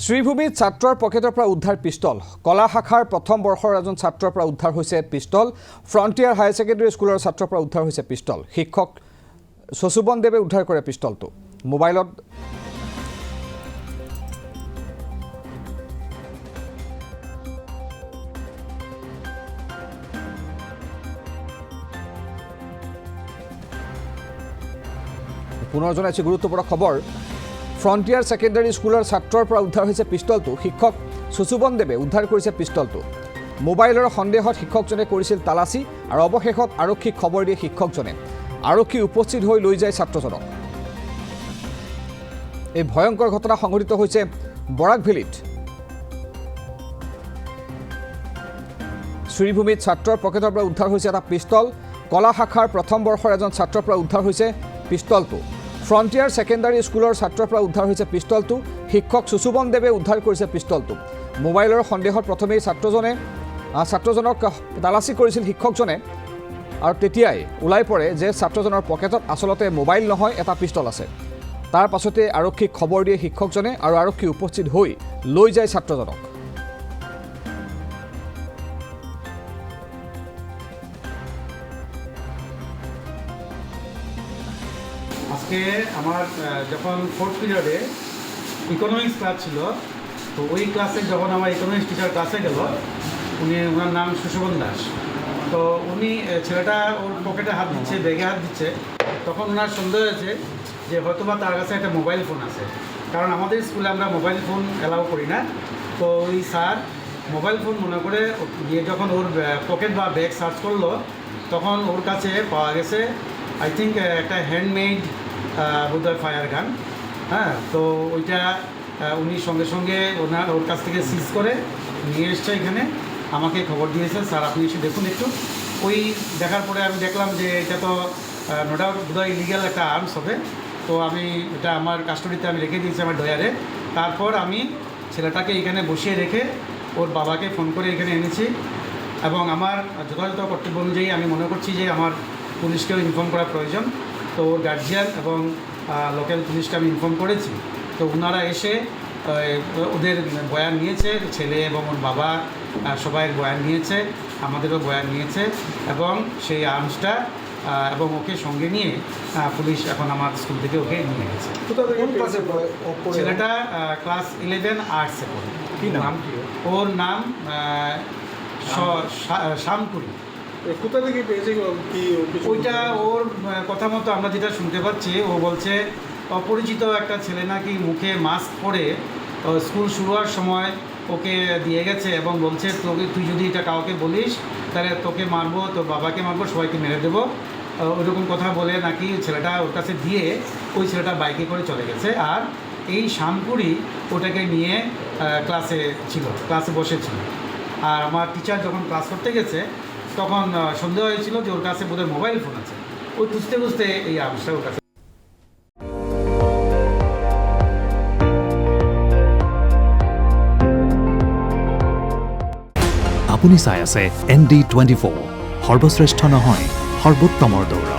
শ্রীভূমিত ছাত্ৰৰ পকেটৰ পৰা উদ্ধাৰ পিষ্টল কলা শাখাৰ প্ৰথম বৰ্ষৰ এজন ছাত্ৰৰ পৰা উদ্ধাৰ হৈছে পিষ্টল ফ্ৰণ্টিয়াৰ হায়াৰ ছেকেণ্ডাৰী স্কুলৰ ছাত্ৰৰ পৰা উদ্ধাৰ হৈছে পিষ্টল শিক্ষক শশুবন দেৱে উদ্ধাৰ কৰে পিষ্টলটো মোবাইলত পুনৰ জনাইছে গুৰুত্বপূৰ্ণ খবৰ ফ্ৰণ্টিয়াৰ ছেকেণ্ডাৰী স্কুলৰ ছাত্ৰৰ পৰা উদ্ধাৰ হৈছে পিষ্টলটো শিক্ষক শশুবন দেৱে উদ্ধাৰ কৰিছে পিষ্টলটো মোবাইলৰ সন্দেহত শিক্ষকজনে কৰিছিল তালাচী আৰু অৱশেষত আৰক্ষীক খবৰ দিয়ে শিক্ষকজনে আৰক্ষী উপস্থিত হৈ লৈ যায় ছাত্ৰজনক এই ভয়ংকৰ ঘটনা সংঘটিত হৈছে বৰাকভেলিত শ্ৰীভূমিত ছাত্ৰৰ পকেটৰ পৰা উদ্ধাৰ হৈছে এটা পিষ্টল কলা শাখাৰ প্ৰথম বৰ্ষৰ এজন ছাত্ৰৰ পৰা উদ্ধাৰ হৈছে পিষ্টলটো ফ্ৰণ্টিয়াৰ ছেকেণ্ডাৰী স্কুলৰ ছাত্ৰৰ পৰা উদ্ধাৰ হৈছে পিষ্টলটো শিক্ষক শশুবন দেৱে উদ্ধাৰ কৰিছে পিষ্টলটো মোবাইলৰ সন্দেহত প্ৰথমেই ছাত্ৰজনক তালাচী কৰিছিল শিক্ষকজনে আৰু তেতিয়াই ওলাই পৰে যে ছাত্ৰজনৰ পকেটত আচলতে মোবাইল নহয় এটা পিষ্টল আছে তাৰ পাছতে আৰক্ষীক খবৰ দিয়ে শিক্ষকজনে আৰু আৰক্ষী উপস্থিত হৈ লৈ যায় ছাত্ৰজনক আজকে আমার যখন ফোর্থ পিরিয়ডে ইকোনমিক্স ক্লাস ছিল তো ওই ক্লাসে যখন আমার ইকোনমিক্স টিচার ক্লাসে গেল ওনার নাম শশুবন দাস তো উনি ছেলেটা ওর পকেটে হাত দিচ্ছে ব্যাগে হাত দিচ্ছে তখন ওনার সন্দেহ হয়েছে যে হয়তোবা তার কাছে একটা মোবাইল ফোন আছে কারণ আমাদের স্কুলে আমরা মোবাইল ফোন অ্যালাউ করি না তো ওই স্যার মোবাইল ফোন মনে করে গিয়ে যখন ওর পকেট বা ব্যাগ সার্চ করলো তখন ওর কাছে পাওয়া গেছে আই থিঙ্ক একটা হ্যান্ডমেড বোধহয় ফায়ার গান হ্যাঁ তো ওইটা উনি সঙ্গে সঙ্গে ওর কাছ থেকে সিজ করে নিয়ে এসছে এখানে আমাকে খবর দিয়েছে স্যার আপনি এসে দেখুন একটু ওই দেখার পরে আমি দেখলাম যে এটা তো নো ডাউট বোধহয় ইলিগাল একটা আর্মস হবে তো আমি এটা আমার কাস্টডিতে আমি রেখে দিয়েছি আমার ডয়ারে তারপর আমি ছেলেটাকে এখানে বসিয়ে রেখে ওর বাবাকে ফোন করে এখানে এনেছি এবং আমার যথাযথ কর্তব্য অনুযায়ী আমি মনে করছি যে আমার পুলিশকেও ইনফর্ম করা প্রয়োজন তো ওর গার্জিয়ান এবং লোকাল পুলিশকে আমি ইনফর্ম করেছি তো ওনারা এসে ওদের বয়ান নিয়েছে ছেলে এবং ওর বাবা সবাইয়ের বয়ান নিয়েছে আমাদেরও বয়ান নিয়েছে এবং সেই আর্মসটা এবং ওকে সঙ্গে নিয়ে পুলিশ এখন আমার স্কুল থেকে ওকে নিয়ে গেছে ছেলেটা ক্লাস 11 আর্টসে পড়ে কী নাম ওর নাম শামপুরি কোথা থেকে পেয়েছে কি ওইটা ওর কথা মতো আমরা যেটা শুনতে পাচ্ছি ও বলছে অপরিচিত একটা ছেলে নাকি মুখে মাস্ক পরে স্কুল শুরু হওয়ার সময় ওকে দিয়ে গেছে এবং বলছে তুই যদি এটা কাউকে বলিস তাহলে তোকে মারবো তোর বাবাকে মারবো সবাইকে মেরে দেবো ওইরকম কথা বলে নাকি ছেলেটা ওর কাছে দিয়ে ওই ছেলেটা বাইকে করে চলে গেছে আর এই শামপুরি ওটাকে নিয়ে ক্লাসে বসেছিল আর আমার টিচার যখন ক্লাস করতে গেছে তখন সন্দেহ হয়েছিল যে ওর কাছে বোধহয় মোবাইল ফোন আছে ওই খুঁজতে খুঁজতে এই আর্মসটা ওর কাছে আপুনি চাই আছে ND24 সৰ্বশ্ৰেষ্ঠ নহয় সৰ্বোত্তমৰ দৌৰ